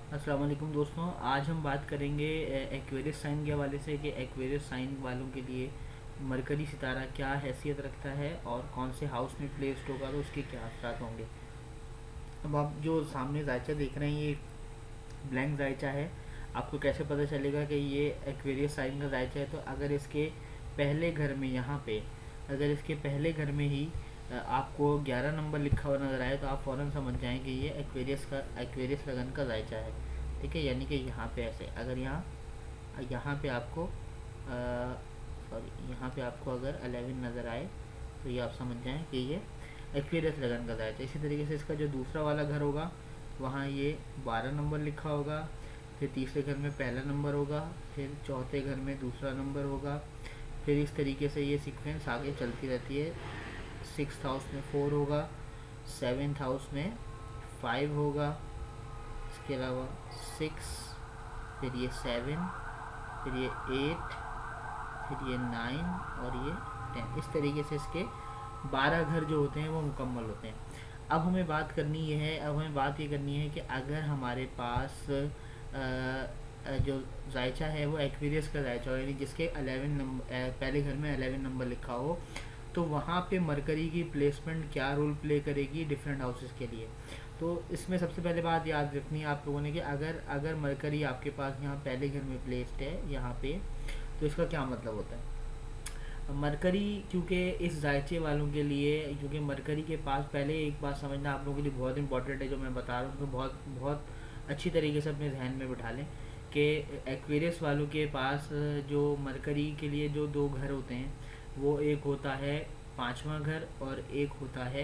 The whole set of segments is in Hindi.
अस्सलाम वालेकुम दोस्तों। आज हम बात करेंगे एक्वेरियस साइन के हवाले से कि एक्वेरियस साइन वालों के लिए मरकरी सितारा क्या हैसियत रखता है और कौन से हाउस में प्लेस्ड होगा तो उसके क्या असरात होंगे। अब आप जो सामने जायचा देख रहे हैं ये ब्लैंक जायचा है। आपको कैसे पता चलेगा कि ये एक्वेरियस साइन का जायचा है? तो अगर इसके पहले घर में यहाँ पे अगर इसके पहले घर में ही आपको 11 नंबर लिखा हुआ नज़र आए तो आप फ़ौरन समझ जाएं कि ये एक्वेरियस लगन का जायचा है। ठीक है, यानी कि यहाँ पे ऐसे अगर यहाँ पे आपको यहाँ पे आपको अगर 11 नज़र आए तो ये आप समझ जाएं कि ये एक्वेरियस लगन का जायचा। इसी तरीके से इसका जो दूसरा वाला घर होगा वहाँ ये 12 नंबर लिखा होगा, फिर तीसरे घर में पहला नंबर होगा, फिर चौथे घर में दूसरा नंबर होगा, फिर इस तरीके से ये सीक्वेंस आगे चलती रहती है। सिक्स हाउस में 4 होगा, सेवेंथ हाउस में 5 होगा, इसके अलावा 6, फिर ये 7, फिर ये 8, फिर ये 9 और ये 10। इस तरीके से इसके 12 घर जो होते हैं वो मुकम्मल होते हैं। अब हमें बात ये करनी है कि अगर हमारे पास जो जायचा है वो एक्वेरियस का जायचा हो, यानी जिसके 11 नंबर पहले घर में 11 नंबर लिखा हो, तो वहाँ पे मरकरी की प्लेसमेंट क्या रोल प्ले करेगी डिफरेंट हाउसेस के लिए। तो इसमें सबसे पहले बात याद रखनी है आप लोगों ने कि अगर अगर मरकरी आपके पास यहाँ पहले घर में प्लेस्ड है यहाँ पे, तो इसका क्या मतलब होता है। मरकरी क्योंकि इस जायचे वालों के लिए, क्योंकि मरकरी के पास, पहले एक बात समझना आप लोगों के लिए बहुत इंपॉर्टेंट है जो मैं बता रहा हूँ, उसको बहुत बहुत अच्छी तरीके से अपने जहन में बिठा लें कि एक्वेरियस वालों के पास जो मरकरी के लिए जो दो घर होते हैं वो एक होता है पाँचवा घर और एक होता है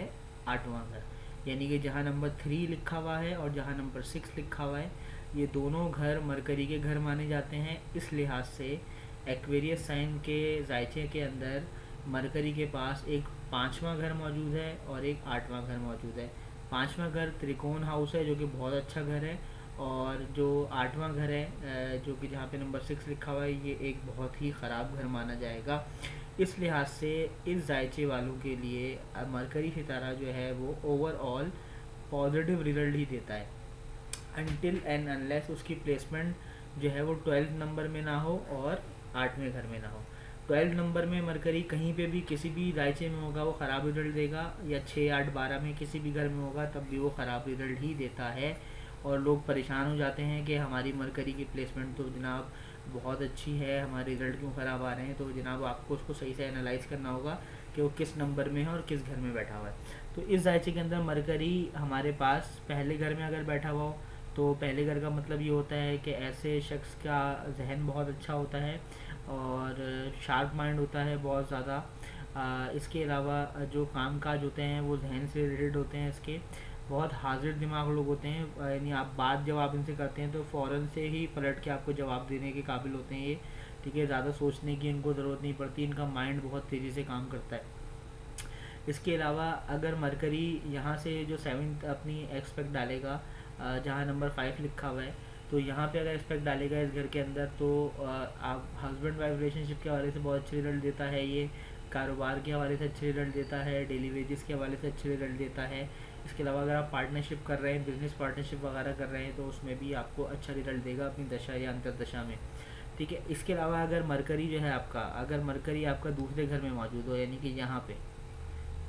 आठवां घर। यानी कि जहाँ नंबर 3 लिखा हुआ है और जहाँ नंबर 6 लिखा हुआ है, ये दोनों घर मरकरी के घर माने जाते हैं। इस लिहाज से एक्वेरियस साइन के जायचे के अंदर मरकरी के पास एक पाँचवा घर मौजूद है और एक आठवां घर मौजूद है। पाँचवा घर त्रिकोण हाउस है जो कि बहुत अच्छा घर है, और जो आठवां घर है जो कि जहाँ पे नंबर 6 लिखा हुआ है, ये एक बहुत ही ख़राब घर माना जाएगा। इस लिहाज से इस जायचे वालों के लिए मरकरी सितारा जो है वो ओवरऑल पॉजिटिव रिजल्ट ही देता है, अनटिल एंड अनलेस उसकी प्लेसमेंट जो है वो 12 नंबर में ना हो और 8वें घर में ना हो। 12 नंबर में मरकरी कहीं पे भी किसी भी जायचे में होगा वो ख़राब रिजल्ट देगा, या 6, 8, 12 में किसी भी घर में होगा तब भी वो ख़राब रिजल्ट ही देता है। और लोग परेशान हो जाते हैं कि हमारी मरकरी की प्लेसमेंट तो जनाब बहुत अच्छी है, हमारे रिजल्ट क्यों ख़राब आ रहे हैं। तो जनाब आपको उसको सही से एनालाइज करना होगा कि वो किस नंबर में है और किस घर में बैठा हुआ है। तो इस जायचे के अंदर मरकरी हमारे पास पहले घर में अगर बैठा हुआ हो, तो पहले घर का मतलब ये होता है कि ऐसे शख्स का जहन बहुत अच्छा होता है और शार्प माइंड होता है बहुत ज़्यादा। इसके अलावा जो काम काज होते हैं वो जहन से रिलेटेड होते हैं, इसके बहुत हाजिर दिमाग लोग होते हैं। यानी आप बात जब आप इनसे करते हैं तो फ़ौरन से ही पलट के आपको जवाब देने के काबिल होते हैं ये। ठीक है, ज़्यादा सोचने की इनको ज़रूरत नहीं पड़ती, इनका माइंड बहुत तेज़ी से काम करता है। इसके अलावा अगर मरकरी यहाँ से जो 7th अपनी एक्सपेक्ट डालेगा जहाँ नंबर 5 लिखा हुआ है, तो यहाँ पे अगर एक्सपेक्ट डालेगा इस घर के अंदर, तो आप हस्बैंड वाइफ रिलेशनशिप के हवाले से बहुत अच्छे रिजल्ट देता है ये, कारोबार के हवाले से अच्छे रिजल्ट देता है, डेली वेजेस के हवाले से अच्छे रिजल्ट देता है। इसके अलावा अगर आप पार्टनरशिप कर रहे हैं, बिजनेस पार्टनरशिप वगैरह कर रहे हैं, तो उसमें भी आपको अच्छा रिजल्ट देगा अपनी दशा या अंतरदशा में। ठीक है, इसके अलावा अगर मरकरी जो है आपका, अगर मरकरी आपका दूसरे घर में मौजूद हो, यानी कि यहाँ पे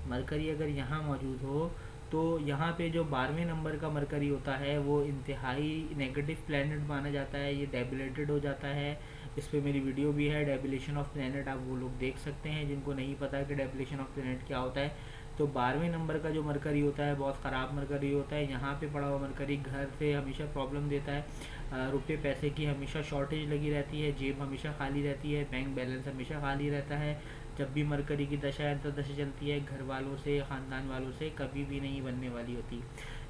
मरकरी अगर यहाँ मौजूद हो, तो यहाँ पे जो 12वें नंबर का मरकरी होता है वो इंतहाई नेगेटिव प्लैनेट माना जाता है, ये डेबिलेटेड हो जाता है। इस पर मेरी वीडियो भी है डेबिलेशन ऑफ प्लैनेट, आप वो लोग देख सकते हैं जिनको नहीं पता कि डेबिलेशन ऑफ प्लैनेट क्या होता है। तो 12वें नंबर का जो मरकरी होता है बहुत ख़राब मरकरी होता है। यहाँ पे पड़ा हुआ मरकरी घर से हमेशा प्रॉब्लम देता है, रुपये पैसे की हमेशा शॉर्टेज लगी रहती है, जेब हमेशा खाली रहती है, बैंक बैलेंस हमेशा खाली रहता है। जब भी मरकरी की दशा अंतर्दशा चलती है, घर वालों से, ख़ानदान वालों से कभी भी नहीं बनने वाली होती।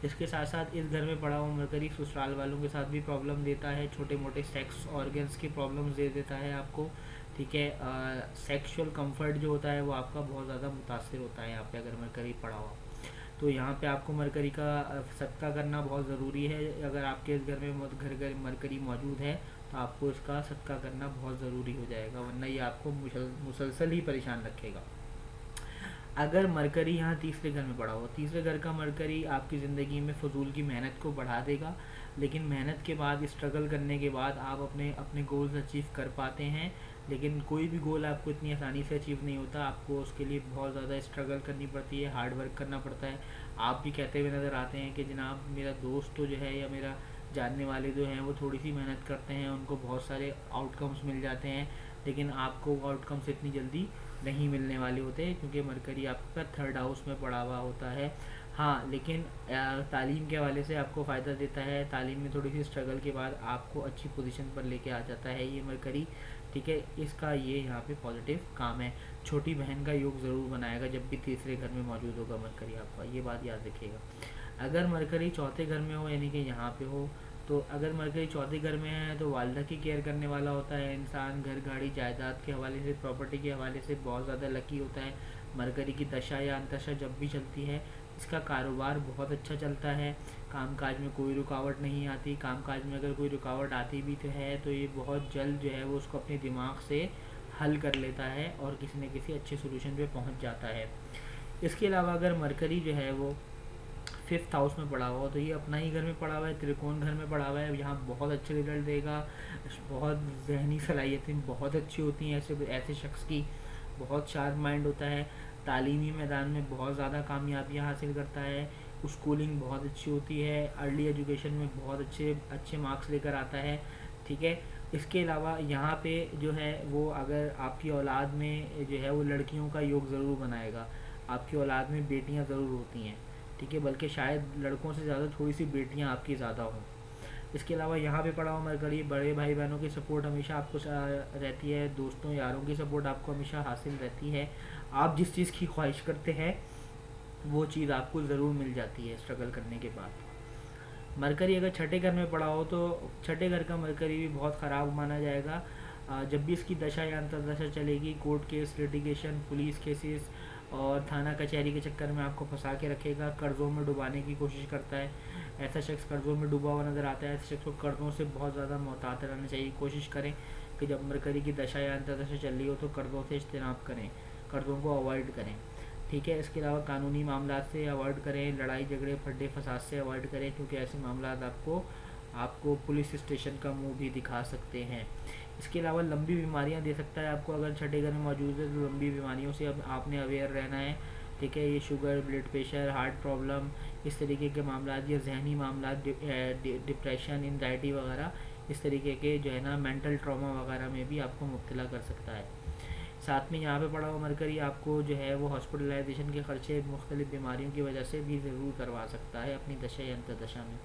इसके साथ साथ इस घर में पड़ा हुआ मरकरी ससुराल वालों के साथ भी प्रॉब्लम देता है, छोटे मोटे सेक्स ऑर्गन्स की प्रॉब्लम्स दे देता है आपको। ठीक है, सेक्सुअल कंफर्ट जो होता है वो आपका बहुत ज़्यादा मुतासर होता है यहाँ पे अगर मरकरी पड़ा हुआ। तो यहाँ पे आपको मरकरी का सदका करना बहुत ज़रूरी है। अगर आपके इस घर में घर घर मरकरी मौजूद है तो आपको इसका सदका करना बहुत ज़रूरी हो जाएगा, वरना ये आपको मुसलसल ही परेशान रखेगा। अगर मरकरी यहाँ तीसरे घर में पड़ा हो, तीसरे घर का मरकरी आपकी ज़िंदगी में फजूल की मेहनत को बढ़ा देगा, लेकिन मेहनत के बाद, स्ट्रगल करने के बाद आप अपने अपने गोल्स अचीव कर पाते हैं। लेकिन कोई भी गोल आपको इतनी आसानी से अचीव नहीं होता, आपको उसके लिए बहुत ज़्यादा स्ट्रगल करनी पड़ती है, हार्ड वर्क करना पड़ता है। आप भी कहते हुए नज़र आते हैं कि जनाब मेरा दोस्त तो जो है या मेरा जानने वाले जो हैं वो थोड़ी सी मेहनत करते हैं, उनको बहुत सारे आउटकम्स मिल जाते हैं, लेकिन आपको आउटकम्स इतनी जल्दी नहीं मिलने वाले होते हैं, क्योंकि मरकरी आपका थर्ड हाउस में पड़ा हुआ होता है। हाँ, लेकिन तालीम के हवाले से आपको फ़ायदा देता है, तालीम में थोड़ी सी स्ट्रगल के बाद आपको अच्छी पोजीशन पर लेके आ जाता है ये मरकरी। ठीक है, इसका ये यहाँ पे पॉजिटिव काम है। छोटी बहन का योग ज़रूर बनाएगा जब भी तीसरे घर में मौजूद होगा मरकरी आपका, ये बात याद रखिएगा। अगर मरकरी चौथे घर में हो, यानी कि यहाँ पे हो, तो अगर मरकरी चौथे घर में है तो वालदा की केयर करने वाला होता है इंसान, घर गाड़ी जायदाद के हवाले से, प्रॉपर्टी के हवाले से बहुत ज़्यादा लकी होता है। मरकरी की दशा या अंतशा जब भी चलती है, इसका कारोबार बहुत अच्छा चलता है, कामकाज में कोई रुकावट नहीं आती। कामकाज में अगर कोई रुकावट आती भी तो है तो ये बहुत जल्द जो है वो उसको अपने दिमाग से हल कर लेता है और किसी न किसी अच्छे सोल्यूशन पे पहुंच जाता है। इसके अलावा अगर मरकरी जो है वो फिफ्थ हाउस में पड़ा हुआ हो, तो ये अपना ही घर में पड़ा हुआ है, त्रिकोण घर में पड़ा हुआ है, यहाँ बहुत अच्छे रिजल्ट देगा। बहुत जहनी सलाहियतें बहुत अच्छी होती हैं ऐसे ऐसे शख्स की, बहुत शार्प माइंड होता है, तालीमी मैदान में बहुत ज़्यादा कामयाबियाँ हासिल करता है, स्कूलिंग बहुत अच्छी होती है, अर्ली एजुकेशन में बहुत अच्छे अच्छे मार्क्स लेकर आता है। ठीक है, इसके अलावा यहाँ पे जो है वो अगर आपकी औलाद में जो है वो लड़कियों का योग ज़रूर बनाएगा, आपकी औलाद में बेटियाँ ज़रूर होती हैं। ठीक है, बल्कि शायद लड़कों से ज़्यादा थोड़ी सी बेटियाँ आपकी ज़्यादा हों। इसके अलावा यहाँ पे पड़ा हुआ मरकरी, बड़े भाई बहनों की सपोर्ट हमेशा आपको रहती है, दोस्तों यारों की सपोर्ट आपको हमेशा हासिल रहती है। आप जिस चीज़ की ख्वाहिश करते हैं वो चीज़ आपको ज़रूर मिल जाती है स्ट्रगल करने के बाद। मरकरी अगर छठे घर में पड़ा हो तो छठे घर का मरकरी भी बहुत ख़राब माना जाएगा। जब भी इसकी दशा या अंतर्दशा चलेगी, court case, litigation, police cases और थाना कचहरी के चक्कर में आपको फंसा के रखेगा, कर्ज़ों में डुबाने की कोशिश करता है। ऐसा शख्स कर्ज़ों में डूबा हुआ नज़र आता है, ऐसे शख्स को कर्ज़ों से बहुत ज़्यादा मोहतात रहना चाहिए। कोशिश करें कि जब मरकरी की दशा या अंतर्दशा चल रही हो तो कर्ज़ों से इज्तनाब करें, कर्ज़ों को अवॉइड करें। ठीक है, इसके अलावा कानूनी मामला से अवॉइड करें, लड़ाई झगड़े फड्डे फसाद से अवॉइड करें, क्योंकि ऐसे मामला आपको पुलिस स्टेशन का मुंह भी दिखा सकते हैं। इसके अलावा लंबी बीमारियां दे सकता है आपको, अगर छठे घर में मौजूद है तो लंबी बीमारियों से अब आपने अवेयर रहना है। ठीक है, ये sugar, blood pressure, heart problem, इस तरीके के मामला, या जहनी मामला, डिप्रेशन, एंजाइटी वगैरह, इस तरीके के जो है ना मेंटल ट्रॉमा वगैरह में भी आपको मुब्तला कर सकता है। साथ में यहाँ पे पड़ा हुआ मरकरी आपको जो है वो हॉस्पिटलाइजेशन के खर्चे मुख्तलिफ बीमारियों की वजह से भी ज़रूर करवा सकता है अपनी दशा या अंतर्दशा में।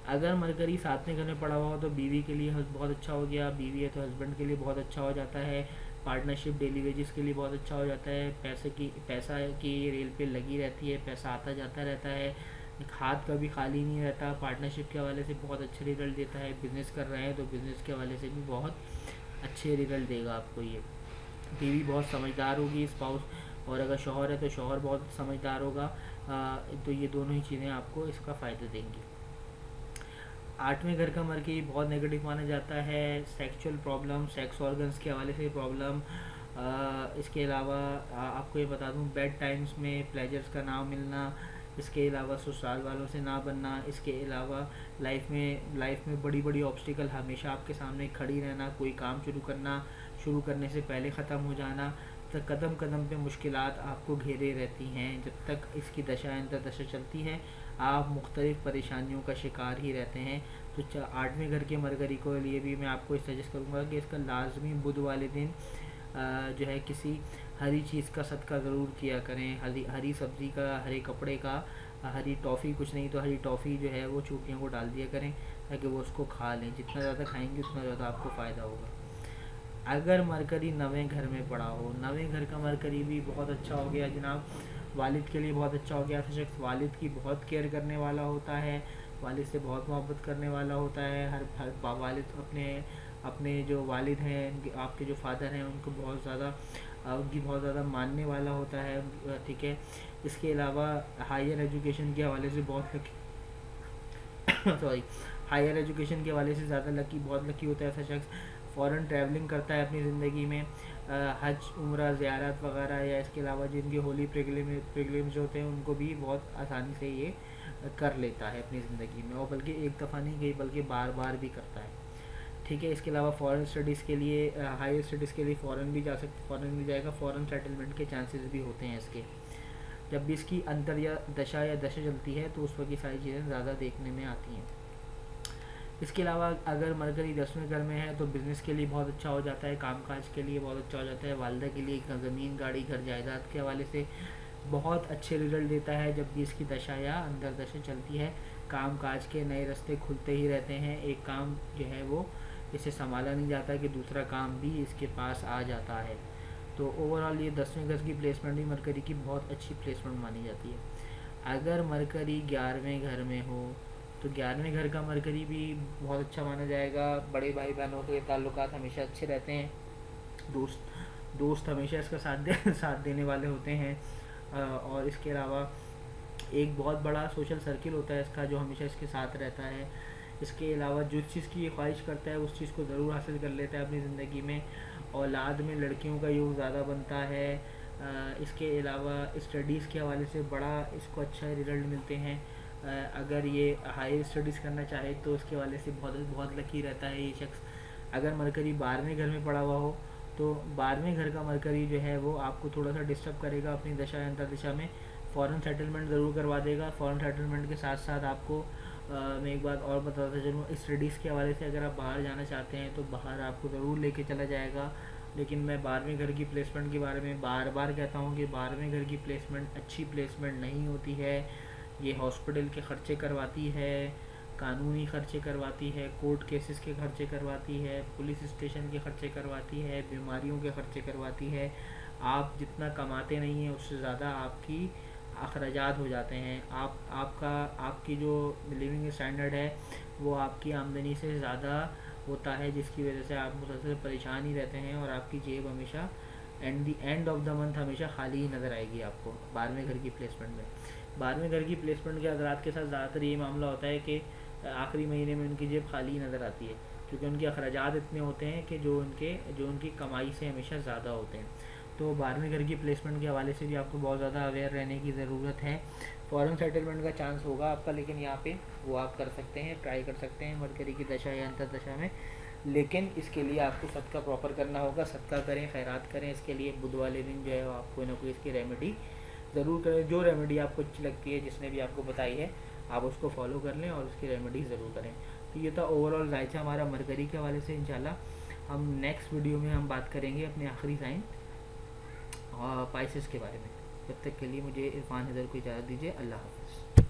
अगर मरकरी सातवें घर में पड़ा हुआ हो तो बीवी के लिए बहुत अच्छा हो गया, बीवी है तो हस्बैंड के लिए बहुत अच्छा हो जाता है, पार्टनरशिप, डेली वेजेस के लिए बहुत अच्छा हो जाता है, पैसा की रेल पे लगी रहती है, पैसा आता जाता रहता है, हाथ कभी खाली नहीं रहता, पार्टनरशिप के हवाले से बहुत अच्छे रिजल्ट देता है। बिज़नेस कर रहे हैं तो बिज़नेस के हवाले से भी बहुत अच्छे रिजल्ट देगा आपको ये। बीवी बहुत समझदार होगी स्पाउस, और अगर शौहर है तो शौहर बहुत समझदार होगा। तो ये दोनों ही चीज़ें आपको इसका फ़ायदा देंगी। आठवें घर का मरकरी बहुत नेगेटिव माना जाता है, सेक्सुअल प्रॉब्लम, सेक्स ऑर्गन्स के हवाले से प्रॉब्लम। इसके अलावा आपको ये बता दूं, बेड टाइम्स में प्लेजर्स का ना मिलना, इसके अलावा ससुराल वालों से ना बनना, इसके अलावा लाइफ में बड़ी बड़ी ऑब्स्टिकल हमेशा आपके सामने खड़ी रहना, कोई काम शुरू करने से पहले ख़त्म हो जाना, तो कदम कदम पे मुश्किलात आपको घेरे रहती हैं। जब तक इसकी दशा अंतर्दशा चलती है आप मुख्तलिफ़ परेशानियों का शिकार ही रहते हैं। तो आठवें घर के मरकरी को लिए भी मैं आपको सजेस्ट करूँगा कि इसका लाजमी बुध वाले दिन जो है किसी हरी चीज़ का सदका ज़रूर किया करें, हरी सब्ज़ी का, हरे कपड़े का, हरी टॉफ़ी, कुछ नहीं तो हरी टॉफ़ी जो है वो चूटियों को डाल दिया करें ताकि वो उसको खा लें। जितना ज़्यादा खाएंगे उतना ज़्यादा आपको फ़ायदा होगा। अगर मरकरी नवें घर में पड़ा हो, नवें घर का मरकरी भी बहुत अच्छा हो गया जनाब, वालिद के लिए बहुत अच्छा हो गया। तो शख्स वालिद की बहुत केयर करने वाला होता है, वालिद से बहुत मोहब्बत करने वाला होता है। हर वालिद अपने जो वालिद हैं, आपके जो फादर हैं, उनको उनकी बहुत ज़्यादा मानने वाला होता है। ठीक है, इसके अलावा हायर एजुकेशन के हवाले से बहुत लकी सॉरी हायर एजुकेशन के हवाले से ज़्यादा लकी, बहुत लकी होता है ऐसा शख्स। फ़ॉरेन ट्रैवलिंग करता है अपनी ज़िंदगी में, हज उम्रा ज़ियारत वगैरह, या इसके अलावा जिनके होली पिलग्रिम्स होते हैं उनको भी बहुत आसानी से ये कर लेता है अपनी ज़िंदगी में, और बल्कि एक दफ़ा नहीं गई बल्कि बार बार भी करता है। ठीक है, इसके अलावा फ़ॉरेन स्टडीज़ के लिए, हायर स्टडीज़ के लिए फ़ॉरेन भी जा सकते, फ़ॉरेन भी जाएगा, फ़ॉरेन सेटलमेंट के चांसेस भी होते हैं इसके। जब भी इसकी अंतर या दशा चलती है तो उस वक्त ये सारी चीज़ें ज़्यादा देखने में आती हैं। इसके अलावा अगर मरकरी 10वें घर में है तो बिज़नेस के लिए बहुत अच्छा हो जाता है, कामकाज के लिए बहुत अच्छा हो जाता है, वालदा के लिए ज़मीन गाड़ी घर जायदाद के हवाले से बहुत अच्छे रिजल्ट देता है जब भी इसकी दशा या अंदर दशा चलती है। काम काज के नए रास्ते खुलते ही रहते हैं, एक काम जो है वो इसे संभाला नहीं जाता कि दूसरा काम भी इसके पास आ जाता है। तो ओवरऑल ये 10वें घर की प्लेसमेंट भी मरकरी की बहुत अच्छी प्लेसमेंट मानी जाती है। अगर मरकरी 11वें घर में हो तो 11वें घर का मरकरी भी बहुत अच्छा माना जाएगा। बड़े भाई बहनों के ताल्लुकात हमेशा अच्छे रहते हैं, दोस्त हमेशा इसका साथ देने वाले होते हैं, और इसके अलावा एक बहुत बड़ा सोशल सर्किल होता है इसका जो हमेशा इसके साथ रहता है। इसके अलावा जिस चीज़ की ये ख्वाहिश करता है उस चीज़ को ज़रूर हासिल कर लेता है अपनी ज़िंदगी में। औलाद में लड़कियों का योग ज़्यादा बनता है। इसके अलावा स्टडीज़ के हवाले से बड़ा इसको अच्छा रिज़ल्ट मिलते हैं। अगर ये हायर स्टडीज़ करना चाहे तो उसके हवाले से बहुत बहुत लकी रहता है ये शख्स। अगर मरकरी 12वें घर में पड़ा हुआ हो तो 12वें घर का मरकरी जो है वो आपको थोड़ा सा डिस्टर्ब करेगा अपनी दशा या अंतर दिशा में। फ़ॉरेन सेटलमेंट ज़रूर करवा देगा। फ़ॉरेन सेटलमेंट के साथ साथ आपको मैं एक बात और बताता चलूँ, स्टडीज़ के हवाले से अगर आप बाहर जाना चाहते हैं तो बाहर आपको ज़रूर लेके चला जाएगा। लेकिन मैं 12वें घर की प्लेसमेंट के बारे में बार बार कहता हूँ कि 12वें घर की प्लेसमेंट अच्छी प्लेसमेंट नहीं होती है। ये हॉस्पिटल के ख़र्चे करवाती है, कानूनी ख़र्चे करवाती है, कोर्ट केसेस के ख़र्चे करवाती है, पुलिस स्टेशन के ख़र्चे करवाती है, बीमारियों के ख़र्चे करवाती है। आप जितना कमाते नहीं हैं उससे ज़्यादा आपकी अखराजात हो जाते हैं। आपकी जो लिविंग स्टैंडर्ड है वो आपकी आमदनी से ज़्यादा होता है, जिसकी वजह से आप मुसलसल परेशान ही रहते हैं और आपकी जेब हमेशा एंड ऑफ द मंथ हमेशा खाली ही नज़र आएगी आपको 12वें घर की प्लेसमेंट में। 12वें घर की प्लेसमेंट के हज़रात के साथ ज़्यादातर ये मामला होता है कि आखिरी महीने में उनकी जेब खाली ही नज़र आती है, क्योंकि उनके अखराजात इतने होते हैं कि जो उनकी कमाई से हमेशा ज़्यादा होते हैं। तो 12वें घर की प्लेसमेंट के हवाले से भी आपको बहुत ज़्यादा अवेयर रहने की ज़रूरत है। फॉरेन सेटलमेंट का चांस होगा आपका, लेकिन यहाँ पे वो आप कर सकते हैं, ट्राई कर सकते हैं मरकरी की दशा या अंतर दशा में। लेकिन इसके लिए आपको सदका प्रॉपर करना होगा। सदका करें, खैरात करें। इसके लिए बुध वाले दिन जो है आप कोई ना कोई इसकी रेमेडी ज़रूर करें। जो रेमेडी आपको अच्छी लगती है, जिसने भी आपको बताई है, आप उसको फॉलो कर लें और उसकी रेमेडी ज़रूर करें। तो ये था ओवरऑल जायज़ा हमारा मरकरी के हवाले से। इंशाल्लाह हम नेक्स्ट वीडियो में हम बात करेंगे अपने आखिरी साइन और पाइसेस के बारे में। जब तक के लिए मुझे इरफान हैदर को इजाज़त दीजिए। अल्लाह हाफ़िज़।